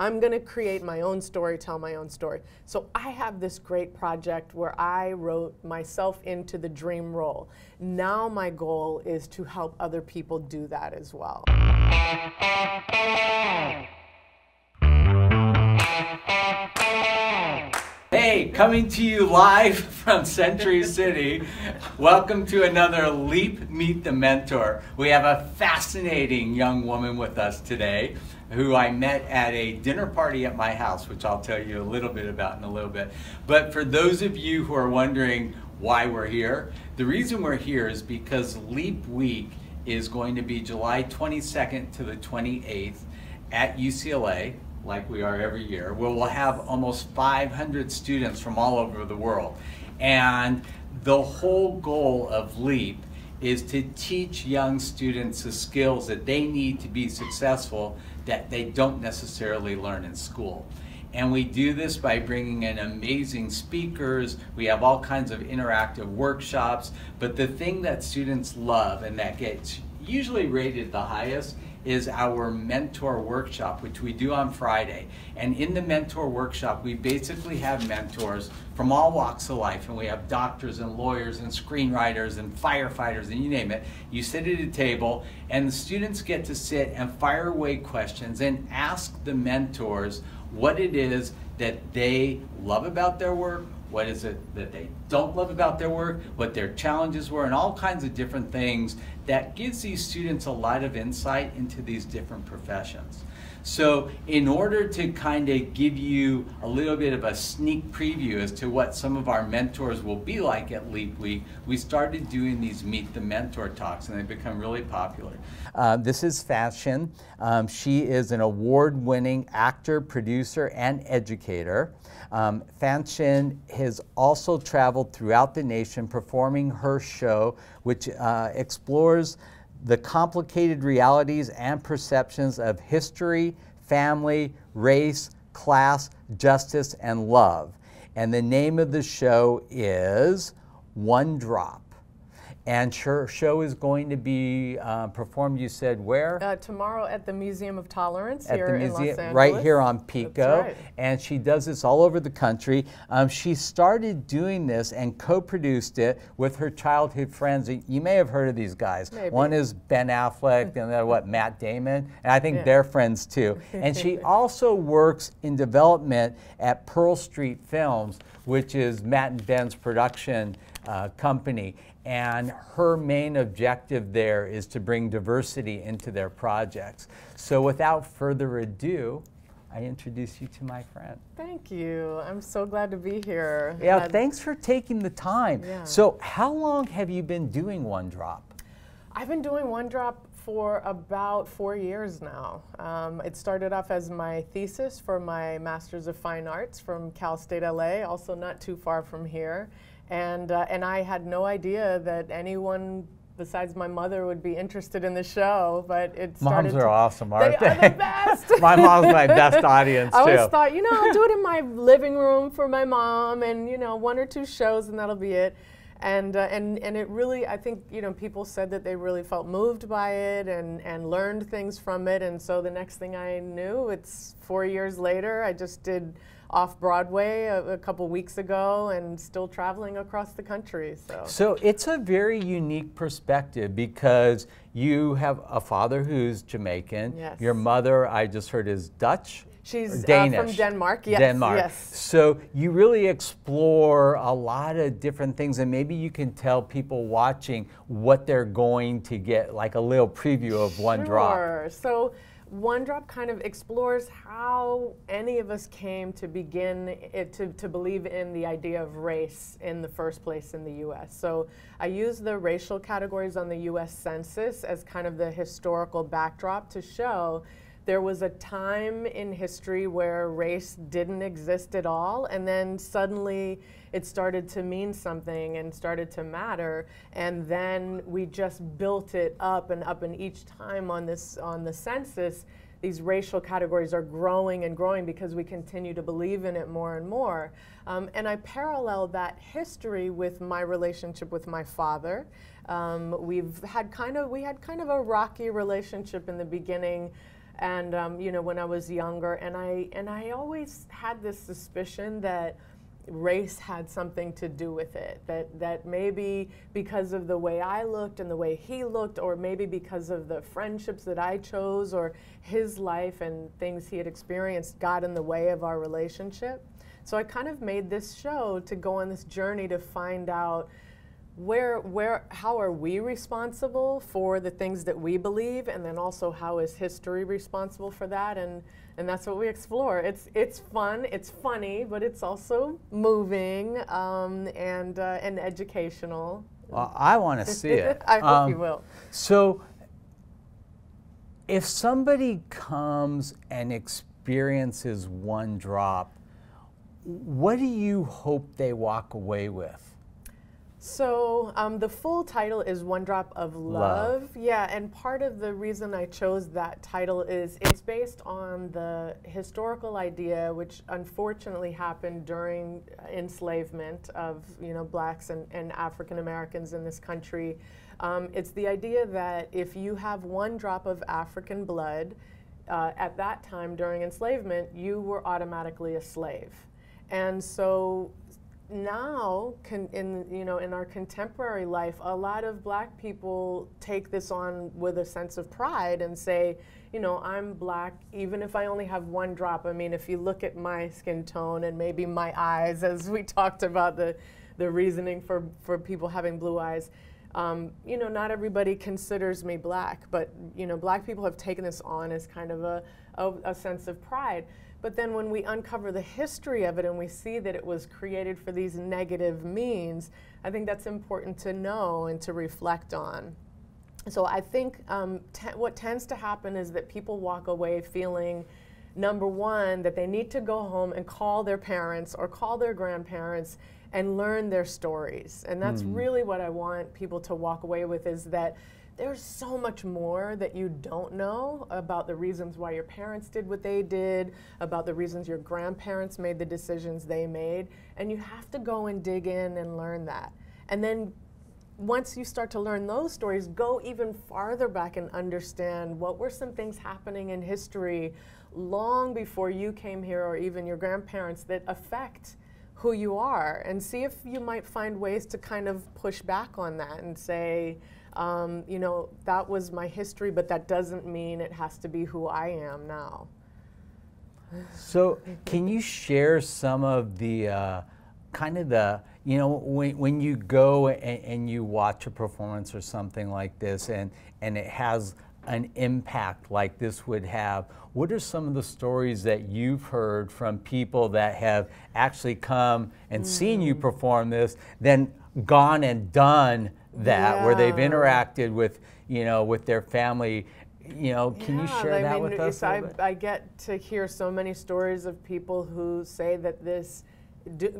I'm going to create my own story, tell my own story. So I have this great project where I wrote myself into the dream role. Now my goal is to help other people do that as well. Hey, coming to you live from Century City. Welcome to another Leap Meet the Mentor. We have a fascinating young woman with us today who I met at a dinner party at my house, which I'll tell you a little bit about in a little bit. But for those of you who are wondering why we're here, the reason we're here is because Leap Week is going to be July 22nd to the 28th at UCLA, like we are every year, where we'll have almost 500 students from all over the world. And the whole goal of LEAP is to teach young students the skills that they need to be successful that they don't necessarily learn in school. And we do this by bringing in amazing speakers. We have all kinds of interactive workshops. But the thing that students love and that gets usually rated the highest is our mentor workshop, which we do on Friday. And in the mentor workshop, we basically have mentors from all walks of life. And we have doctors and lawyers and screenwriters and firefighters and you name it. You sit at a table and the students get to sit and fire away questions and ask the mentors what it is that they love about their work, what is it that they don't love about their work, what their challenges were, and all kinds of different things that gives these students a lot of insight into these different professions. So in order to kind of give you a little bit of a sneak preview as to what some of our mentors will be like at Leap Week, we started doing these Meet the Mentor talks, and they've become really popular. This is Fanshen. She is an award-winning actor, producer, and educator. Fanshen has also traveled throughout the nation performing her show, which explores the complicated realities and perceptions of history, family, race, class, justice, and love. And the name of the show is One Drop. And her show is going to be performed, you said, where? Tomorrow at the Museum of Tolerance here in Los Angeles. Right here on Pico. That's right. And she does this all over the country. She started doing this and co-produced it with her childhood friends. You may have heard of these guys. Maybe. One is Ben Affleck, and Matt Damon. And I think they're friends too. And she also works in development at Pearl Street Films, which is Matt and Ben's production company. And her main objective there is to bring diversity into their projects. So without further ado, I introduce you to my friend. Thank you. I'm so glad to be here. Yeah, thanks for taking the time. Yeah. So how long have you been doing One Drop? I've been doing One Drop for about 4 years now. It started off as my thesis for my Master's of Fine Arts from Cal State LA, also not too far from here. And I had no idea that anyone besides my mother would be interested in the show, but it started. Moms are awesome, aren't they? Are the best. My mom's my best audience, too. I always thought, you know, I'll do it in my living room for my mom and, you know, 1 or 2 shows and that'll be it. And it really, I think, you know, people said that they really felt moved by it and learned things from it. And so the next thing I knew, it's 4 years later, I just did off-Broadway a couple weeks ago and still traveling across the country. So it's a very unique perspective because you have a father who's Jamaican. Yes. Your mother, I just heard, is Dutch. She's Danish. From Denmark, yes. Denmark. Yes. So you really explore a lot of different things, and maybe you can tell people watching what they're going to get, like a little preview of One Drop. Sure. So One Drop kind of explores how any of us came to begin to believe in the idea of race in the first place in the U.S. So I use the racial categories on the U.S. Census as kind of the historical backdrop to show there was a time in history where race didn't exist at all, and then suddenly it started to mean something and started to matter, and then we just built it up, and each time on the census, these racial categories are growing and growing because we continue to believe in it more and more. And I parallel that history with my relationship with my father. We had kind of a rocky relationship in the beginning. and you know, when I was younger, and I always had this suspicion that race had something to do with it, that maybe because of the way I looked and the way he looked, or maybe because of the friendships that I chose, or his life and things he had experienced got in the way of our relationship. So I kind of made this show to go on this journey to find out how are we responsible for the things that we believe, and then also how is history responsible for that, and that's what we explore. It's fun, it's funny, but it's also moving and educational. Well, I want to see it. I hope you will. So, if somebody comes and experiences One Drop, what do you hope they walk away with? So the full title is One Drop of Love. Yeah, and part of the reason I chose that title is it's based on the historical idea, which unfortunately happened during enslavement of, you know, blacks and African Americans in this country. It's the idea that if you have one drop of African blood, at that time during enslavement, you were automatically a slave. And so now, in our contemporary life, a lot of black people take this on with a sense of pride and say, you know, I'm black even if I only have one drop. I mean, if you look at my skin tone and maybe my eyes, as we talked about the reasoning for people having blue eyes, you know, not everybody considers me black, but, you know, black people have taken this on as kind of a sense of pride. But then when we uncover the history of it and we see that it was created for these negative means, I think that's important to know and to reflect on. So I think what tends to happen is that people walk away feeling, number one, that they need to go home and call their parents or call their grandparents and learn their stories. And that's really what I want people to walk away with, is that there's so much more that you don't know about the reasons why your parents did what they did, about the reasons your grandparents made the decisions they made, and you have to go and dig in and learn that. And then once you start to learn those stories, go even farther back and understand what were some things happening in history long before you came here, or even your grandparents, that affect who you are, and see if you might find ways to kind of push back on that and say, you know, that was my history, but that doesn't mean it has to be who I am now. So can you share some of the kind of the, you know, when you go and you watch a performance or something like this, and it has an impact like this would have, what are some of the stories that you've heard from people that have actually come and seen you perform this, then gone and done that, where they've interacted with, you know, with their family? You know, can you share that with us? I get to hear so many stories of people who say that this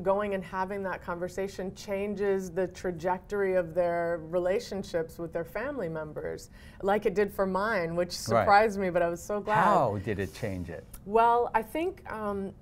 going and having that conversation changes the trajectory of their relationships with their family members, like it did for mine, which surprised me, but I was so glad. How did it change it? Well, I think,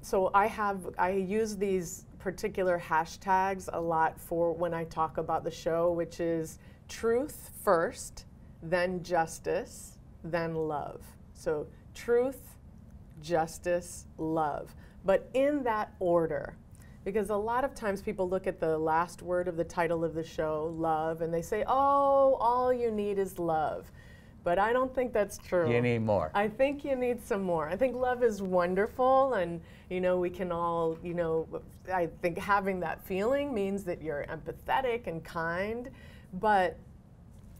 so I use these particular hashtags a lot for when I talk about the show, which is truth first, then justice, then love. So truth, justice, love, but in that order. Because a lot of times people look at the last word of the title of the show, love, and they say, oh, all you need is love. But I don't think that's true. You need more. I think you need some more. I think love is wonderful, and, you know, we can all, you know, I think having that feeling means that you're empathetic and kind, but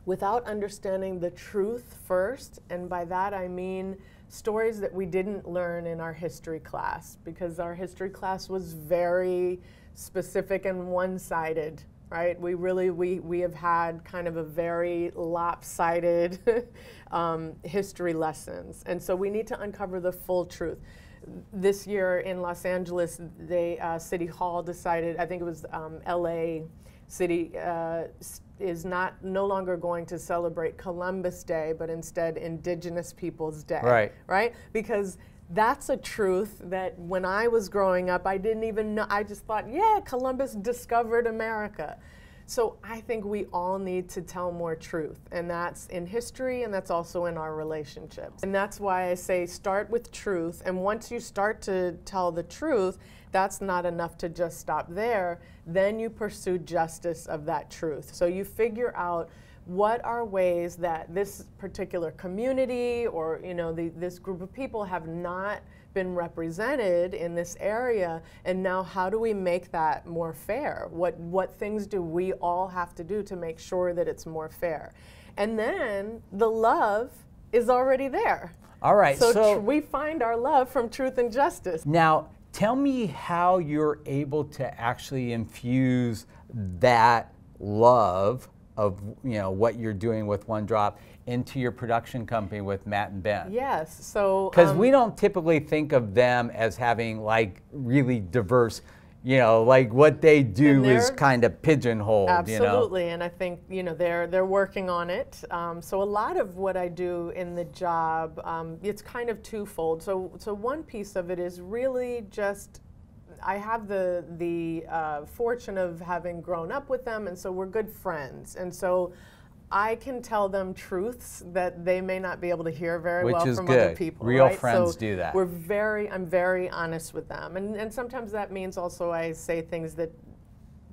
without understanding the truth first, and by that I mean stories that we didn't learn in our history class, because our history class was very specific and one-sided, right? We have had kind of a very lopsided history lessons, and so we need to uncover the full truth. This year in Los Angeles, City Hall decided, I think it was LA City, is no longer going to celebrate Columbus Day, but instead Indigenous Peoples Day. Right. Right? Because that's a truth that when I was growing up, I didn't even know. I just thought, yeah, Columbus discovered America. So I think we all need to tell more truth, and that's in history, and that's also in our relationships. And that's why I say start with truth, and once you start to tell the truth, that's not enough to just stop there. Then you pursue justice of that truth. So you figure out what are ways that this particular community or this group of people have not been represented in this area, and now how do we make that more fair? What things do we all have to do to make sure that it's more fair? And then the love is already there. All right, so we find our love from truth and justice. Now, tell me how you're able to actually infuse that love of what you're doing with One Drop into your production company with Matt and Ben. Yes, so because we don't typically think of them as having like really diverse, like what they do is kind of pigeonholed. Absolutely, and I think they're working on it. So a lot of what I do in the job, it's kind of twofold. So one piece of it is really just, I have the fortune of having grown up with them, and so we're good friends. And so I can tell them truths that they may not be able to hear very well from other people. Real right? friends so do that. I'm very honest with them. And sometimes that means also I say things that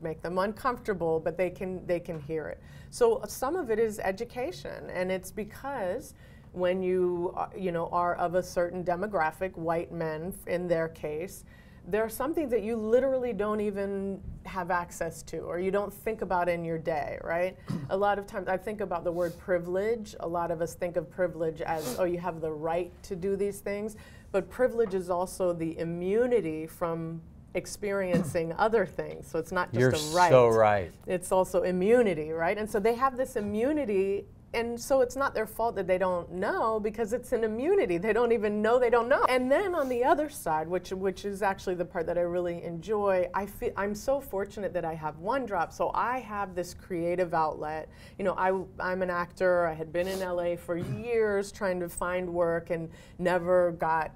make them uncomfortable, but they can hear it. So some of it is education, and it's because when you are of a certain demographic, white men in their case, there are some things that you literally don't even have access to, or you don't think about in your day, right? A lot of times I think about the word privilege. A lot of us think of privilege as, oh, you have the right to do these things, but privilege is also the immunity from experiencing other things. So it's not just a right. You're so right. It's also immunity, right? And so they have this immunity, and so it's not their fault that they don't know, because it's an immunity. They don't even know they don't know. And then on the other side, which is actually the part that I really enjoy, I'm so fortunate that I have One Drop. So I have this creative outlet. I'm an actor. I had been in LA for years trying to find work and never got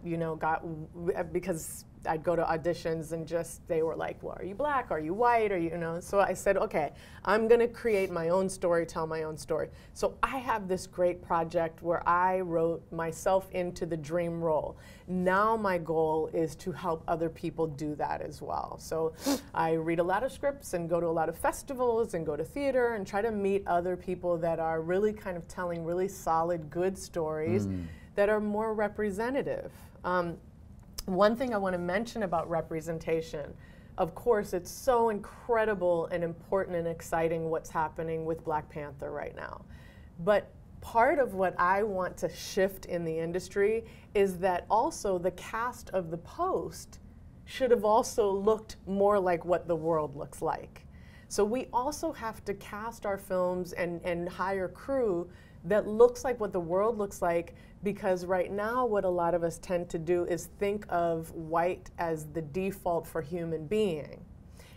because I'd go to auditions and they were like, well, are you black? Are you white? Are you, So I said, okay, I'm going to create my own story, tell my own story. So I have this great project where I wrote myself into the dream role. Now my goal is to help other people do that as well. So I read a lot of scripts and go to a lot of festivals and go to theater and try to meet other people that are really kind of telling really solid, good stories that are more representative. One thing I want to mention about representation, of course, it's so incredible and important and exciting what's happening with Black Panther right now. But part of what I want to shift in the industry is that also the cast of the Post should have also looked more like what the world looks like. So we also have to cast our films and hire crew that looks like what the world looks like, because right now what a lot of us tend to do is think of white as the default for human being.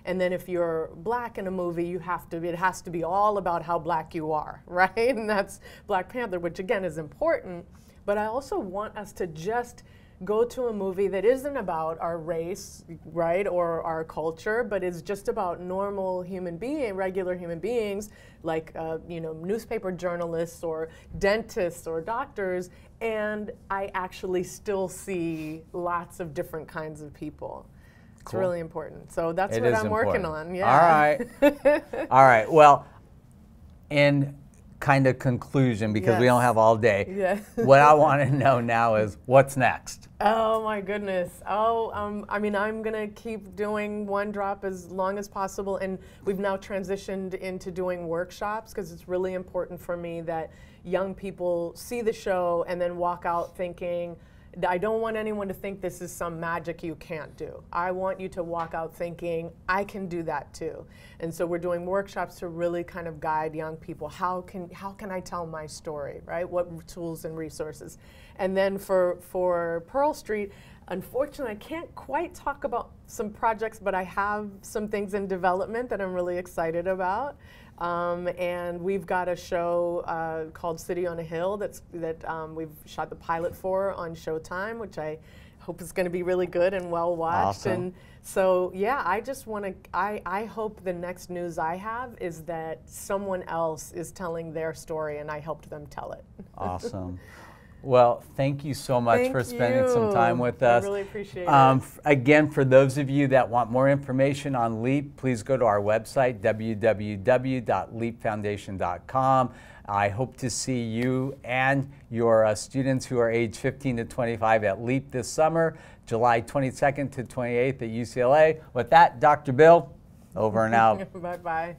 And then if you're black in a movie, it has to be all about how black you are, right? And that's Black Panther, which again is important. But I also want us to just go to a movie that isn't about our race, right, or our culture, but is just about normal regular human beings, like newspaper journalists or dentists or doctors, and I actually still see lots of different kinds of people. It's really important. So that's what I'm working on. Yeah. All right. All right. Well, in kind of conclusion, because we don't have all day, what I want to know now is what's next? Oh my goodness. I mean, I'm going to keep doing One Drop as long as possible, and we've now transitioned into doing workshops, because it's really important for me that young people see the show and then walk out thinking, I don't want anyone to think this is some magic you can't do. I want you to walk out thinking, I can do that too. And so we're doing workshops to really kind of guide young people. How can I tell my story, right? What tools and resources? And then for Pearl Street, unfortunately, I can't quite talk about some projects, but I have some things in development that I'm really excited about. And we've got a show called City on a Hill that we've shot the pilot for on Showtime, which I hope it's going to be really good and well watched. Awesome. And so, yeah, I just want to, I hope the next news I have is that someone else is telling their story and I helped them tell it. Awesome. Well, thank you so much for spending some time with us. I really appreciate it. Again, for those of you that want more information on LEAP, please go to our website, www.leapfoundation.com. I hope to see you and your students who are age 15 to 25 at LEAP this summer, July 22nd to 28th at UCLA. With that, Dr. Bill, over and out. Bye-bye.